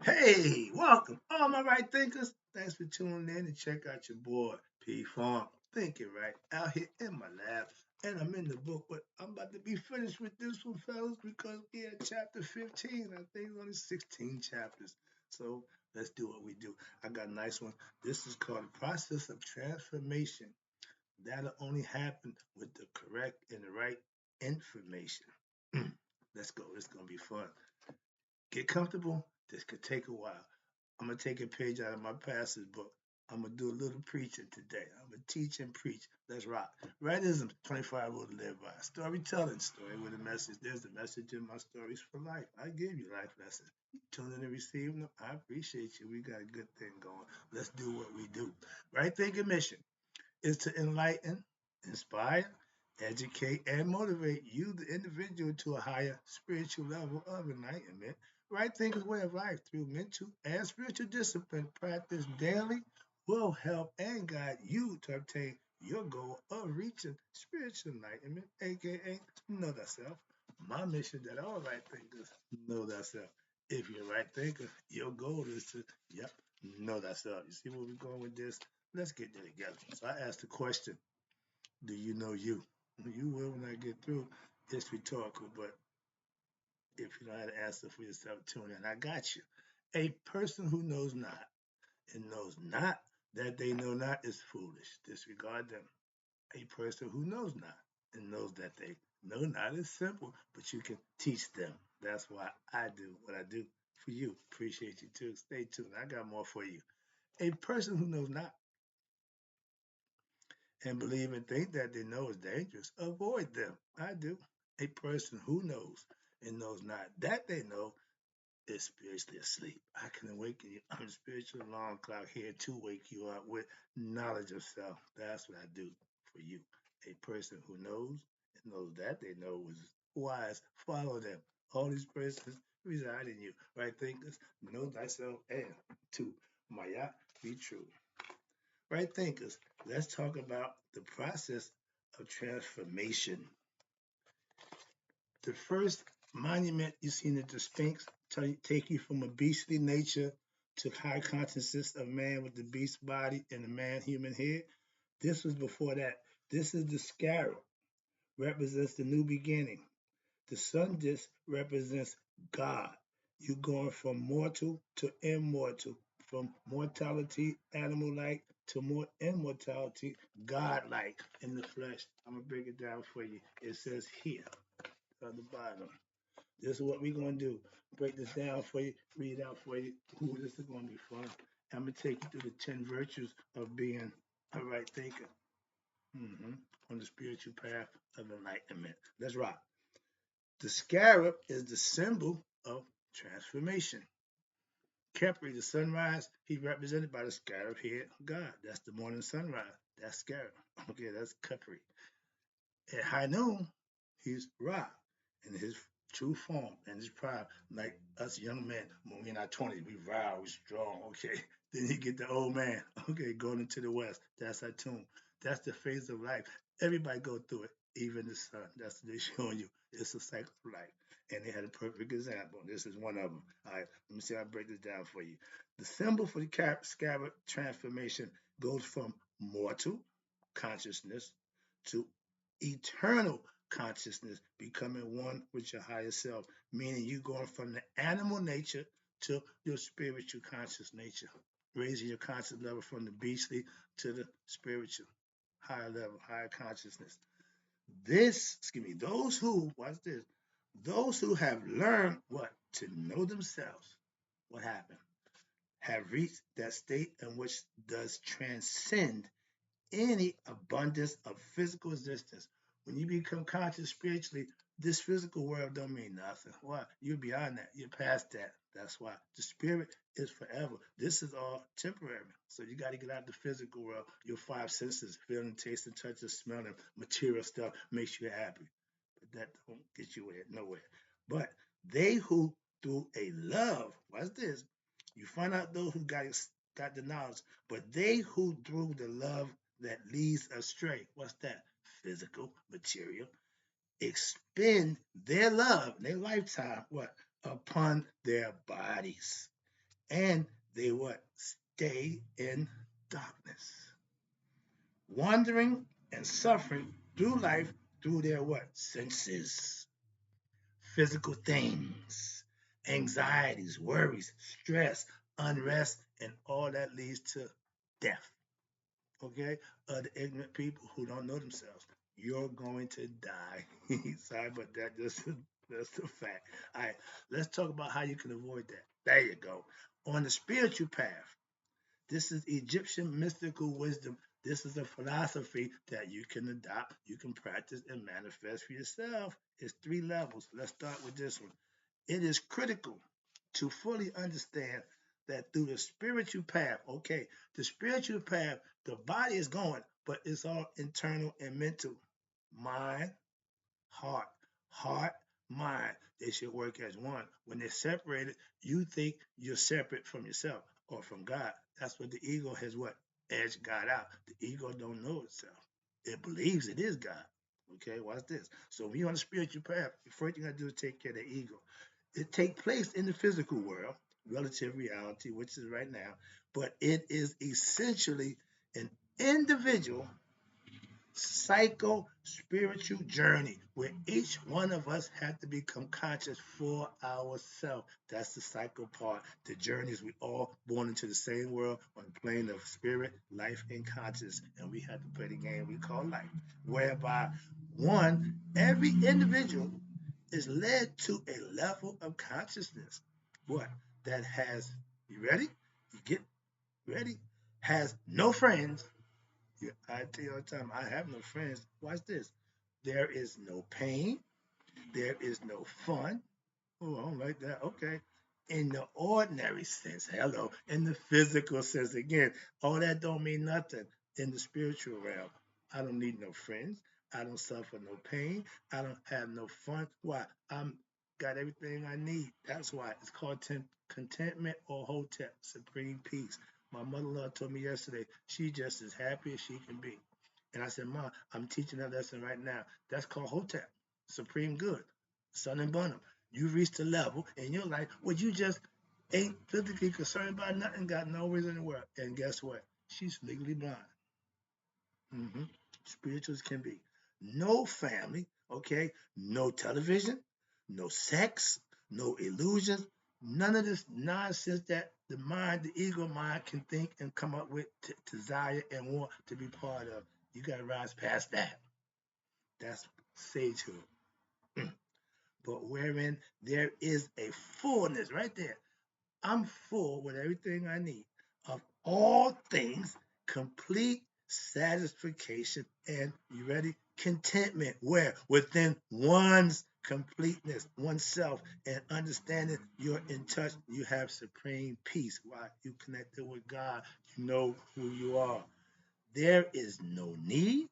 Hey, welcome, all my right thinkers. Thanks for tuning in and check out your boy P Funk. Thinking right out here in my lab, and I'm in the book, but I'm about to be finished with this one, fellas, because we at chapter 15. I think it's only 16 chapters. So let's do what we do. I got a nice one. This is called the process of transformation. That'll only happen with the correct and the right information. Let's go. It's gonna be fun. Get comfortable. This could take a while. I'm gonna take a page out of my pastor's book. I'm gonna do a little preaching today. I'm gonna teach and preach. Let's rock. Writism 25 rule to live by. Storytelling, story with a message. There's a message in my stories for life. I give you life lessons. You tune in and receive them. I appreciate you. We got a good thing going. Let's do what we do. Right thinking mission is to enlighten, inspire, educate, and motivate you, the individual, to a higher spiritual level of enlightenment. Right thinking way of life through mental and spiritual discipline practice daily will help and guide you to obtain your goal of reaching spiritual enlightenment, aka know thyself. My mission that all right thinkers know thyself. If you're a right thinker, your goal is to, yep, know thyself. You see where we're going with this? Let's get there together. So I asked the question, do you know you? You will when I get through. It's rhetorical, but if you don't have an answer for yourself, tune in. I got you. A person who knows not and knows not that they know not is foolish. Disregard them. A person who knows not and knows that they know not is simple, but you can teach them. That's why I do what I do for you. Appreciate you too. Stay tuned. I got more for you. A person who knows not and believe and think that they know is dangerous, avoid them. I do. A person who knows and knows not that they know is spiritually asleep. I can awaken you. I'm a spiritual alarm clock here to wake you up with knowledge of self. That's what I do for you. A person who knows and knows that they know is wise. Follow them. All these persons reside in you. Right thinkers, know thyself and two. Maya, be true. Right thinkers, let's talk about the process of transformation. The first monument you see in the Sphinx take you from a beastly nature to high consciousness of man with the beast body and the man human head. This was before that. This is the scarab, represents the new beginning. The sun disk represents God. You going from mortal to immortal, from mortality, animal like, to more immortality, God like in the flesh. I'm going to break it down for you. It says here on the bottom. This is what we're going to do. Break this down for you, read it out for you. Ooh, this is going to be fun. I'm going to take you through the 10 virtues of being a right thinker on the spiritual path of enlightenment. Let's rock. The scarab is the symbol of transformation. Kepri, the sunrise, he's represented by the scarab head of God. That's the morning sunrise. That's scarab. Okay, that's Kepri. At high noon, he's Ra in his true form and his prime. Like us young men, when we're in our 20s, we raw, we strong. Okay, then you get the old man. Okay, going into the west. That's our tune. That's the phase of life. Everybody go through it, even the sun. That's what they're showing you. It's a cycle of life. And they had a perfect example. This is one of them. All right, let me see how I break this down for you. The symbol for the scarab transformation goes from mortal consciousness to eternal consciousness, becoming one with your higher self, meaning you going from the animal nature to your spiritual conscious nature, raising your conscious level from the beastly to the spiritual, higher level, higher consciousness. Those who, watch this, those who have learned what? To know themselves. What happened? Have reached that state in which does transcend any abundance of physical existence. When you become conscious spiritually, this physical world don't mean nothing. Why? You're beyond that. You're past that. That's why the spirit is forever. This is all temporary. So you got to get out of the physical world. Your five senses, feeling, tasting, touching, smelling, material stuff makes you happy. But that don't get you nowhere. But they who through a love, watch this, you find out those who got the knowledge, but they who through the love that leads astray. What's that? Physical, material. Expend their love, their lifetime, what? Upon their bodies. And they what? Stay in darkness, wandering and suffering through life through their what? Senses, physical things, anxieties, worries, stress, unrest, and all that leads to death. Okay? The ignorant people who don't know themselves. You're going to die. Sorry, but that's the fact. All right, let's talk about how you can avoid that. There you go. On the spiritual path, this is Egyptian mystical wisdom. This is a philosophy that you can adopt, you can practice, and manifest for yourself. It's 3 levels. Let's start with this one. It is critical to fully understand that through the spiritual path, okay, the spiritual path, the body is going, but it's all internal and mental. Mind, heart, heart, mind. They should work as one. When they're separated, you think you're separate from yourself or from God. That's what the ego has what? Edged God out. The ego don't know itself. It believes it is God. Okay, watch this. So when you're on the spiritual path, the first thing I do is take care of the ego. It takes place in the physical world, relative reality, which is right now, but it is essentially an individual psycho spiritual journey where each one of us have to become conscious for ourselves. That's the psycho part. The journey is we all born into the same world on the plane of spirit, life, and conscious, and we have to play the game we call life, whereby one, every individual is led to a level of consciousness. What? That has, you ready? You get ready? Has no friends. Yeah, I tell you all the time, I have no friends. Watch this. There is no pain. There is no fun. Oh, I don't like that. Okay. In the ordinary sense, hello. In the physical sense, again, all that don't mean nothing. In the spiritual realm, I don't need no friends. I don't suffer no pain. I don't have no fun. Why? I'm got everything I need. That's why it's called contentment or hotep, supreme peace. My mother-in-law told me yesterday she just as happy as she can be. And I said, Ma, I'm teaching that lesson right now. That's called hotep, supreme good, sun and bunny. You reached a level in your life where you just ain't physically concerned about nothing, got no reason in the world. And guess what? She's legally blind. Mm-hmm. Spirituals can be. No family, okay? No television, no sex, no illusions, none of this nonsense that the mind, the ego mind can think and come up with to desire and want to be part of. You got to rise past that. That's sagehood. But wherein there is a fullness right there. I'm full with everything I need of all things, complete satisfaction, and you ready? Contentment. Where? Within one's completeness, oneself, and understanding you're in touch, you have supreme peace. Why? You connected with God, you know who you are. There is no need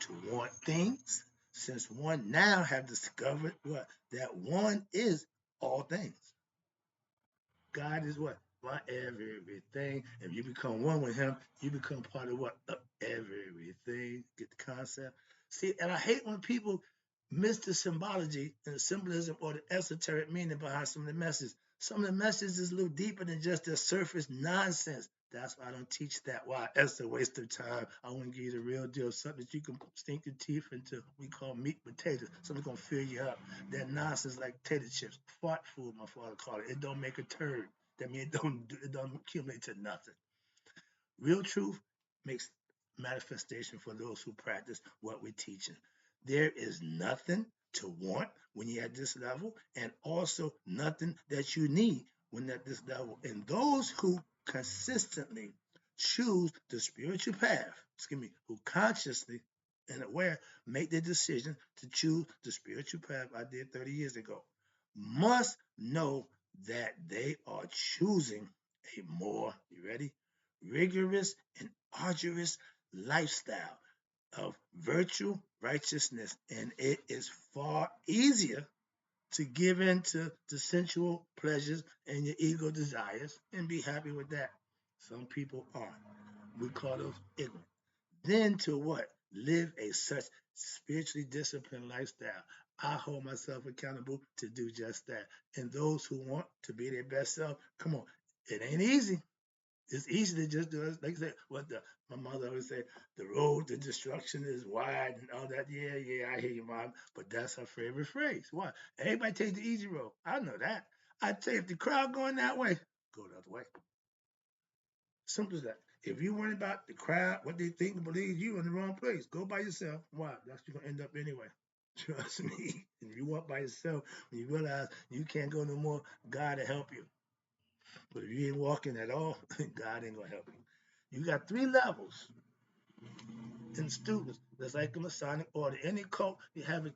to want things, since one now have discovered what? That one is all things. God is what? My everything. If you become one with him, you become part of what? Of everything. Get the concept? See, and I hate when people miss the symbology and the symbolism or the esoteric meaning behind some of the messages. Some of the messages is a little deeper than just the surface nonsense. That's why I don't teach that. Why? That's a waste of time. I want to give you the real deal, something that you can sink your teeth into. We call meat potatoes. Something's gonna fill you up. That nonsense like potato chips, fart food, my father called it. It don't make a turd. That means it don't accumulate to nothing. Real truth makes manifestation for those who practice what we're teaching. There is nothing to want when you're at this level, and also nothing that you need when at this level. And those who consistently choose the spiritual path, excuse me, who consciously and aware make the decision to choose the spiritual path I did 30 years ago, must know that they are choosing a more, you ready, rigorous and arduous lifestyle of virtue righteousness, and it is far easier to give in to the sensual pleasures and your ego desires and be happy with that. Some people aren't. We call those ignorant. Then to what? Live a such spiritually disciplined lifestyle. I hold myself accountable to do just that. And those who want to be their best self, come on, It ain't easy. It's easy to just do it. Like I said, my mother always said, the road to destruction is wide and all that. Yeah, yeah, I hear you, Mom. But that's her favorite phrase. Why? Everybody take the easy road. I know that. I tell you, if the crowd going that way, go the other way. Simple as that. If you worry about the crowd, what they think and believe, you in the wrong place. Go by yourself. Why? That's where you're gonna end up anyway. Trust me. If you walk by yourself, when you realize you can't go no more, God will help you. But if you ain't walking at all, God ain't gonna help you. You got three levels in students. That's like the Masonic order. Any cult, you have a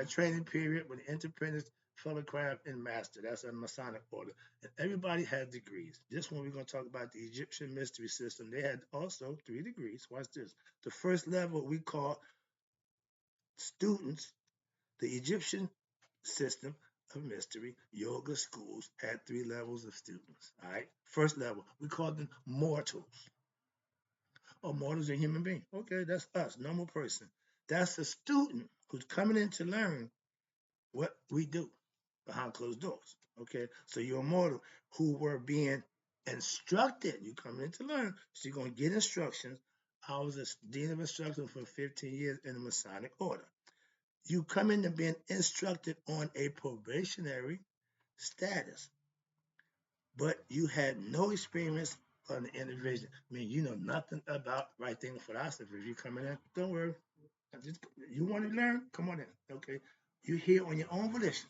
training period with apprentice, fellow craft, and master. That's a Masonic order. And everybody had degrees. This one we're going to talk about the Egyptian mystery system. They had also 3 degrees. Watch this. The first level we call students, the Egyptian system of mystery, yoga schools had 3 levels of students. All right. First level, we call them mortals. Oh, mortals are human being. Okay, that's us, normal person. That's a student who's coming in to learn what we do behind closed doors. Okay, so you're a mortal who were being instructed. You coming in to learn, so you're going to get instructions. I was a dean of instruction for 15 years in the Masonic order. You come into being instructed on a probationary status, but you had no experience on the individual. I mean, you know nothing about right thinking philosophy. If you come in, don't worry. You want to learn? Come on in. Okay. You're here on your own volition,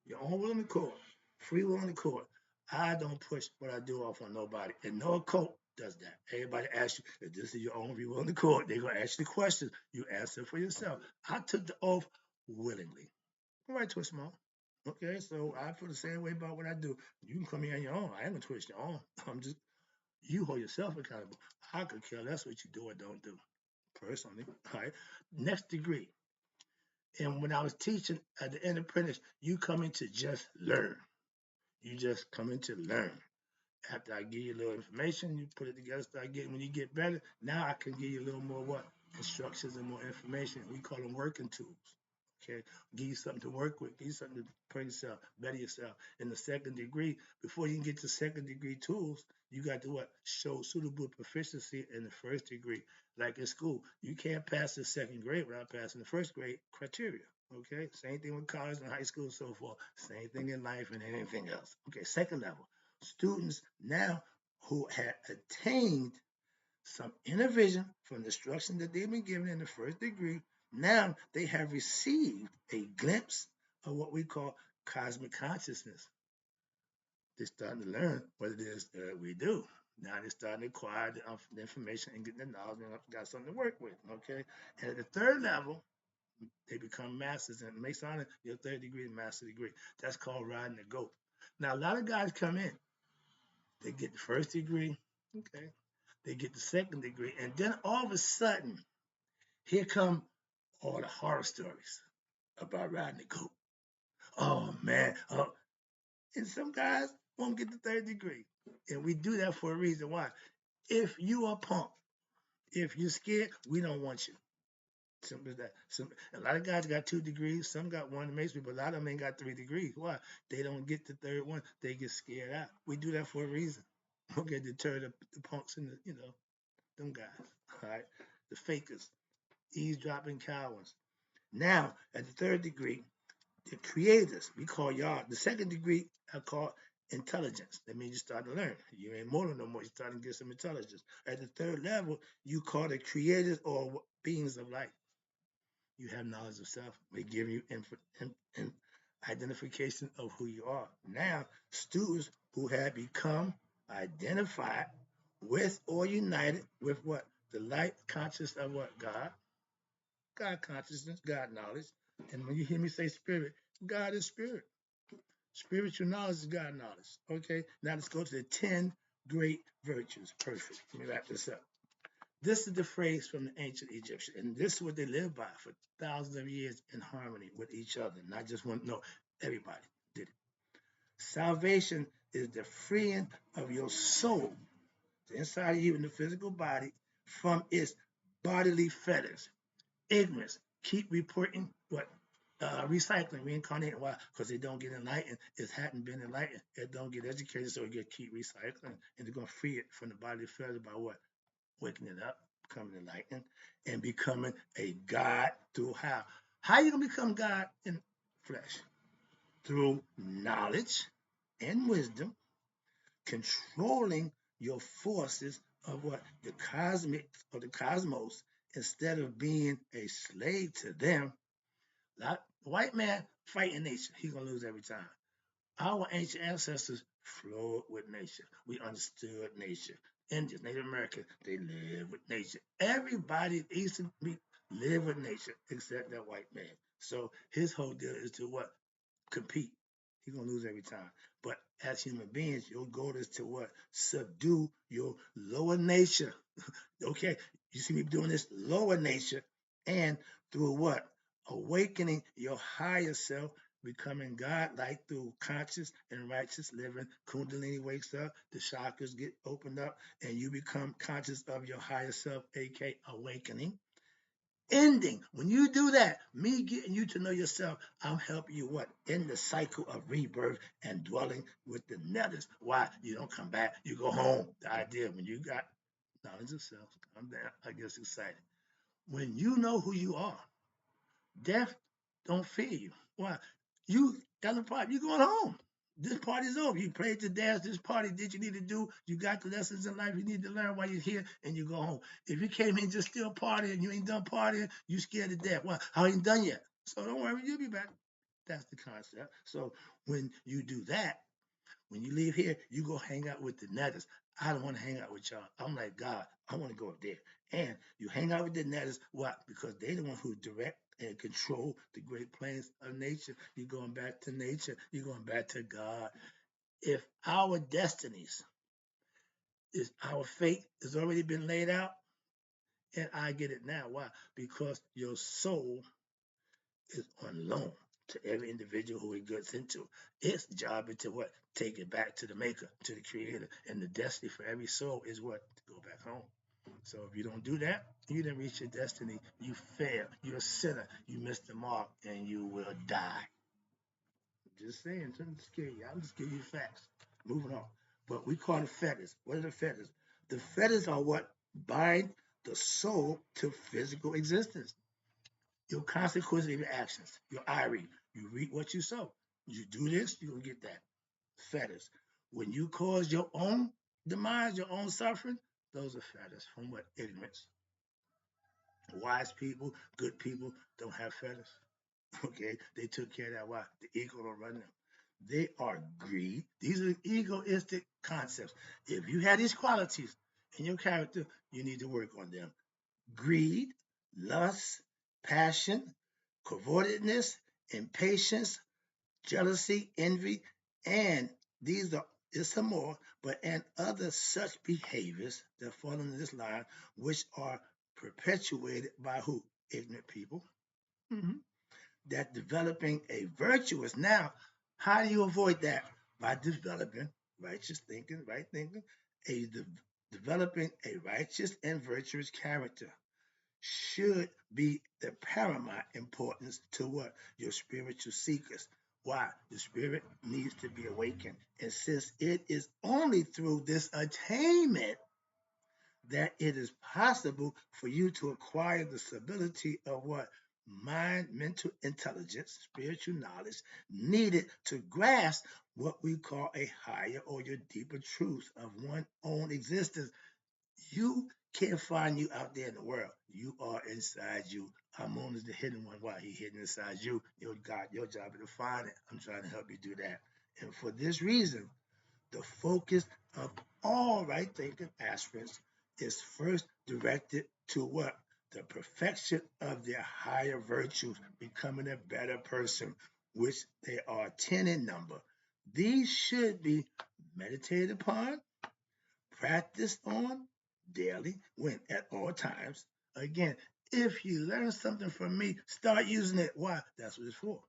your own will and accord, free will and accord. I don't push what I do off on nobody. And no cult does that. Everybody asks you, if this is your own free will and accord, they're going to ask you the questions. You answer for yourself. I took the oath willingly. Right, twist small. Okay, so I feel the same way about what I do. You can come here on your own. I ain't gonna twist your own. I'm just you hold yourself accountable. I could care less what you do or don't do. Personally. All right. Next degree. And when I was teaching at the end apprentice, you come in to just learn. You just come in to learn. After I give you a little information, you put it together, start getting when you get better. Now I can give you a little more what? Instructions and more information. We call them working tools. Okay, give you something to work with, give you something to pray yourself, better yourself. In the second degree, before you can get to second degree tools, you got to what? Show suitable proficiency in the first degree. Like in school, you can't pass the second grade without passing the first grade criteria. Okay, same thing with college and high school and so forth. Same thing in life and anything else. Okay, second level. Students now who had attained some inner vision from the instruction that they've been given in the first degree. Now they have received a glimpse of what we call cosmic consciousness. They're starting to learn what it is that we do. Now they're starting to acquire the information and get the knowledge and got something to work with. Okay. And at the third level, they become masters. And Masonic, your third degree is master degree. That's called riding the goat. Now a lot of guys come in, they get the first degree. Okay. They get the second degree, and then all of a sudden, here come all the horror stories about riding the goat. Oh man, oh. And some guys won't get the third degree, and we do that for a reason. Why? If you are punk, if you're scared, we don't want you. Simple as that. A lot of guys got 2 degrees. Some got one. It makes me, but a lot of them ain't got 3 degrees. Why? They don't get the third one. They get scared out. We do that for a reason. Okay, deter the punks and them guys. All right, the fakers, eavesdropping cowards. Now, at the third degree, the creators, we call y'all. The second degree, I call intelligence. That means you start to learn. You ain't mortal no more. You start to get some intelligence. At the third level, you call the creators or beings of light. You have knowledge of self. We give you identification of who you are. Now, students who have become identified with or united with what? The light conscious of what? God consciousness, God knowledge. And when you hear me say spirit, God is spirit. Spiritual knowledge is God knowledge. Okay, now let's go to the 10 great virtues. Perfect. Let me wrap this up. This is the phrase from the ancient Egyptian, and this is what they lived by for thousands of years in harmony with each other. Not just one, no, everybody did it. Salvation is the freeing of your soul, the inside of you in the physical body, from its bodily fetters. Ignorance, keep reporting what? recycling, reincarnating. Why? Because they don't get enlightened. It hadn't been enlightened. It don't get educated, so it get keep recycling, and they're gonna free it from the body of feathers by what? Waking it up, becoming enlightened, and becoming a God through how? How you gonna become God in flesh? Through knowledge and wisdom, controlling your forces of what? The cosmic or the cosmos, instead of being a slave to them. Not white man fighting nature. He's gonna lose every time. Our ancient ancestors flowed with nature. We understood nature. Indians, Native Americans, they live with nature. Everybody Eastern live with nature except that white man. So his whole deal is to what? Compete. He's gonna lose every time. But as human beings, your goal is to what? Subdue your lower nature. Okay, you see me doing this lower nature, and through what? Awakening your higher self, becoming God-like through conscious and righteous living. Kundalini wakes up, the chakras get opened up, and you become conscious of your higher self, aka awakening. Ending. When you do that, me getting you to know yourself, I'm helping you what? In the cycle of rebirth and dwelling with the nethers. Why? You don't come back, you go home. The idea when you got knowledge of self, calm down, I get excited. When you know who you are, death don't fear you. Why? You got no problem. You going home. This party's over. You played to dance. This party did you need to do. You got the lessons in life you need to learn while you're here, and you go home. If you came in just still partying, you ain't done partying, you scared to death. Why? I ain't done yet. So don't worry, you'll be back. That's the concept. So when you do that, when you leave here, you go hang out with the netters. I don't want to hang out with y'all. I'm like, God, I want to go up there. And you hang out with the netters. Why? Because they the one who direct and control the great planes of nature. You're going back to nature. You're going back to God. If our destinies is our fate has already been laid out, and I get it now. Why? Because your soul is on loan to every individual who it gets into. Its job is to what? Take it back to the maker, to the creator. And the destiny for every soul is what? To go back home. So if you don't do that, you didn't reach your destiny. You fail. You're a sinner. You missed the mark and you will die. Just saying, I'm just kidding you. I'm just giving you facts. Moving on. But we call it fetters. What are the fetters? The fetters are what bind the soul to physical existence. Your consequences of your actions. Your I reap. You reap what you sow. You do this, you're gonna get that. Fetters. When you cause your own demise, your own suffering, those are fetters. From what? Ignorance. Wise people, good people don't have fetters. Okay, they took care of that. Why? The ego don't run them. They are greed. These are egoistic concepts. If you have these qualities in your character, you need to work on them. Greed, lust, passion, covetedness, impatience, jealousy, envy, and these are there's some more, but and other such behaviors that fall into this line, which are perpetuated by who? Ignorant people. Mhm. That developing a virtuous. Now, how do you avoid that? By developing righteous thinking, right thinking, a developing a righteous and virtuous character should be the paramount importance to what? Your spiritual seekers. Why? The spirit needs to be awakened. And since it is only through this attainment that it is possible for you to acquire the stability of what? Mind, mental intelligence, spiritual knowledge needed to grasp what we call a higher or your deeper truths of one's own existence. You can't find you out there in the world. You are inside you. Amon is the hidden one. Why? He hidden inside you. Your God, your job is to find it. I'm trying to help you do that. And for this reason, the focus of all right thinking aspirants is first directed to what? The perfection of their higher virtues, becoming a better person, which they are 10 in number. These should be meditated upon, practiced on daily, when at all times. Again, if you learn something from me, start using it. Why? That's what it's for.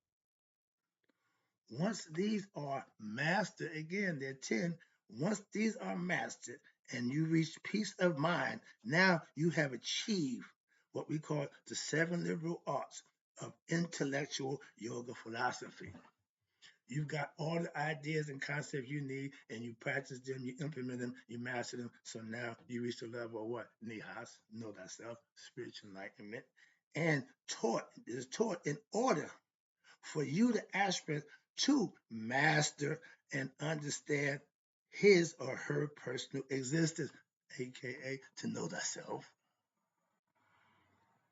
Once these are mastered, again, they're 10. Once these are mastered and you reach peace of mind, now you have achieved what we call the seven liberal arts of intellectual yoga philosophy. You've got all the ideas and concepts you need, and you practice them, you implement them, you master them. So now you reach the level of what? Nihas, know thyself, spiritual enlightenment, and it is taught in order for you to aspire to master and understand his or her personal existence, aka to know thyself,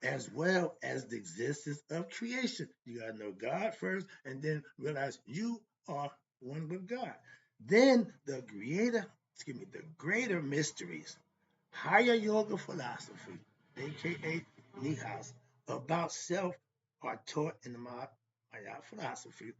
as well as the existence of creation. You got to know God first and then realize you are one with God. Then the greater mysteries, higher yoga philosophy, aka Nihas, about self are taught in the Maat philosophy.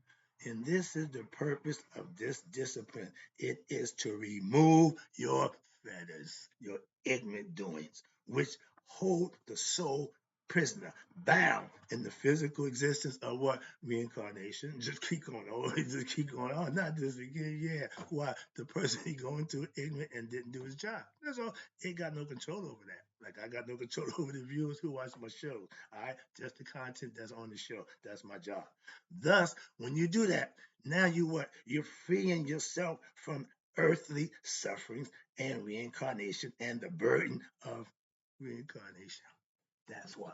And this is the purpose of this discipline. It is to remove your fetters, your ignorant doings, which hold the soul prisoner, bound in the physical existence of what? Reincarnation. Just keep going on. Just keep going on. Not this again. Yeah. Why? The person he going to ignorant and didn't do his job. That's all. It got no control over that. Like I got no control over the viewers who watch my shows. All right. Just the content that's on the show. That's my job. Thus, when you do that, now you what? You're freeing yourself from earthly sufferings and reincarnation and the burden of reincarnation. That's why.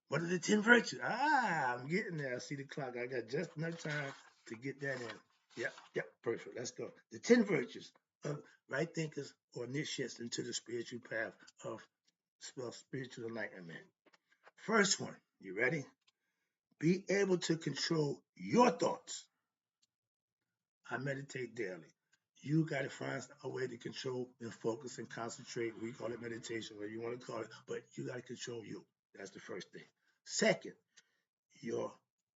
What are the 10 virtues? I'm getting there. I see the clock. I got just enough time to get that in. Yep, perfect. Let's go. The 10 virtues of right thinkers or initiates into the spiritual path of spiritual enlightenment. First one, you ready? Be able to control your thoughts. I meditate daily. You got to find a way to control and focus and concentrate. We call it meditation, whatever you want to call it, but you got to control you. That's the first thing. Second, your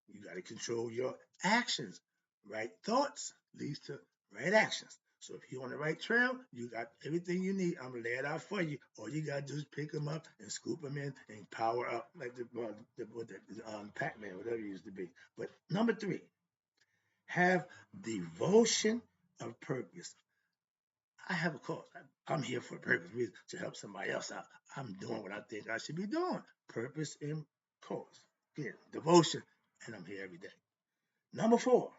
you got to control your actions. Right thoughts leads to right actions. So if you're on the right trail, you got everything you need. I'm gonna lay it out for you. All you gotta do is pick them up and scoop them in and power up like the Pac-Man, whatever it used to be. But number three, have devotion of purpose. I have a cause. I'm here for a purpose, reason to help somebody else out. I'm doing what I think I should be doing. Purpose and cause. Again, devotion, and I'm here every day. Number four,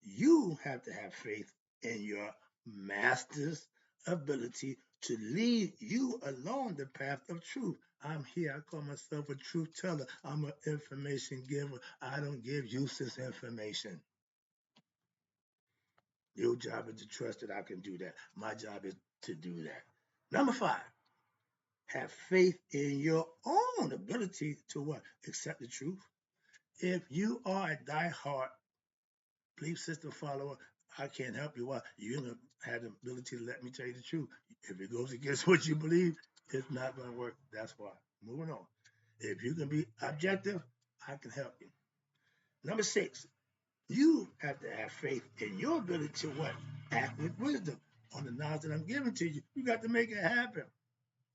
you have to have faith in your master's ability to lead you along the path of truth. I'm here. I call myself a truth teller. I'm an information giver. I don't give useless information. Your job is to trust that I can do that. My job is to do that. Number five, have faith in your own ability to what? Accept the truth. If you are a die-hard belief system follower, I can't help you. Why? You don't have the ability to let me tell you the truth. If it goes against what you believe, it's not going to work. That's why. Moving on. If you can be objective, I can help you. Number six, you have to have faith in your ability to what? Act with wisdom on the knowledge that I'm giving to you. You got to make it happen.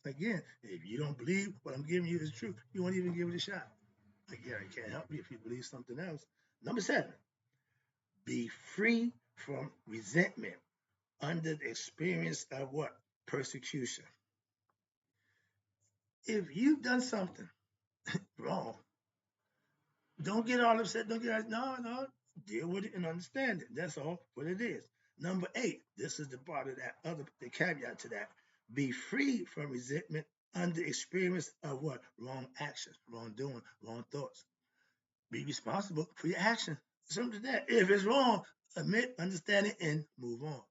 Again, if you don't believe what I'm giving you is true, you won't even give it a shot. Again, I can't help you if you believe something else. Number seven, be free from resentment under the experience of what? Persecution. If you've done something wrong, don't get all upset. Don't get no. Deal with it and understand it. That's all what it is. Number eight, this is the part of that other the caveat to that. Be free from resentment under experience of what? Wrong actions, wrongdoing, wrong thoughts. Be responsible for your actions. Something to that. If it's wrong, admit, understand it, and move on.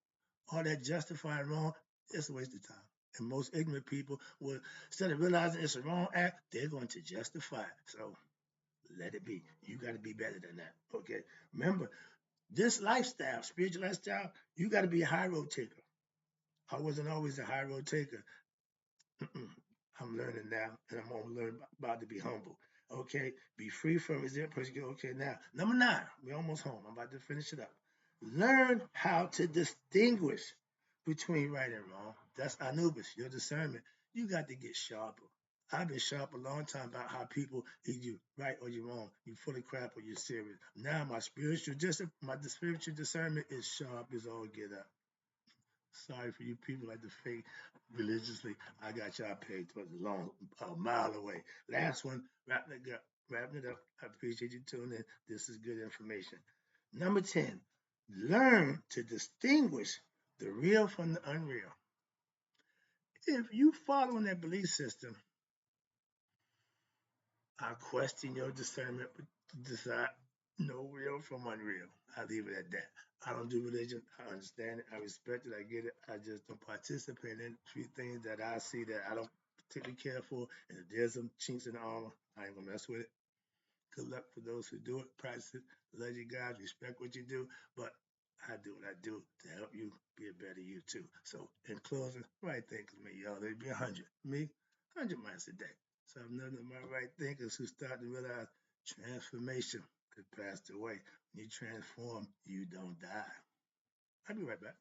All that justifying wrong, it's a waste of time. And most ignorant people will, instead of realizing it's a wrong act, they're going to justify it. So let it be. You got to be better than that. Okay. Remember, this lifestyle, spiritual lifestyle, you got to be a high road taker. I wasn't always a high road taker. I'm learning now, and I'm gonna learn about to be humble. Okay, be free from resentment, persecution. Okay, now number nine, we're almost home. I'm about to finish it up. Learn how to distinguish between right and wrong. That's Anubis, your discernment. You got to get sharper. I've been sharp a long time about how people either you right or you wrong. You full of crap or you're serious. Now my spiritual discernment is sharp as all get up. Sorry for you people like to fake religiously. I got y'all paid towards a mile away. Last one, wrapping it up. I appreciate you tuning in. This is good information. Number 10, learn to distinguish the real from the unreal. If you following that belief system, I question your discernment to decide no real from unreal. I leave it at that. I don't do religion. I understand it. I respect it. I get it. I just don't participate in three things that I see that I don't particularly care for. And if there's some chinks in the armor, I ain't gonna mess with it. Good luck for those who do it, practice it, love you guys, respect what you do. But I do what I do to help you be a better you too. So in closing, right thinkers, may y'all they be 100. Me, 100 miles a day. So I'm none of my right thinkers who start to realize transformation could pass away. When you transform, you don't die. I'll be right back.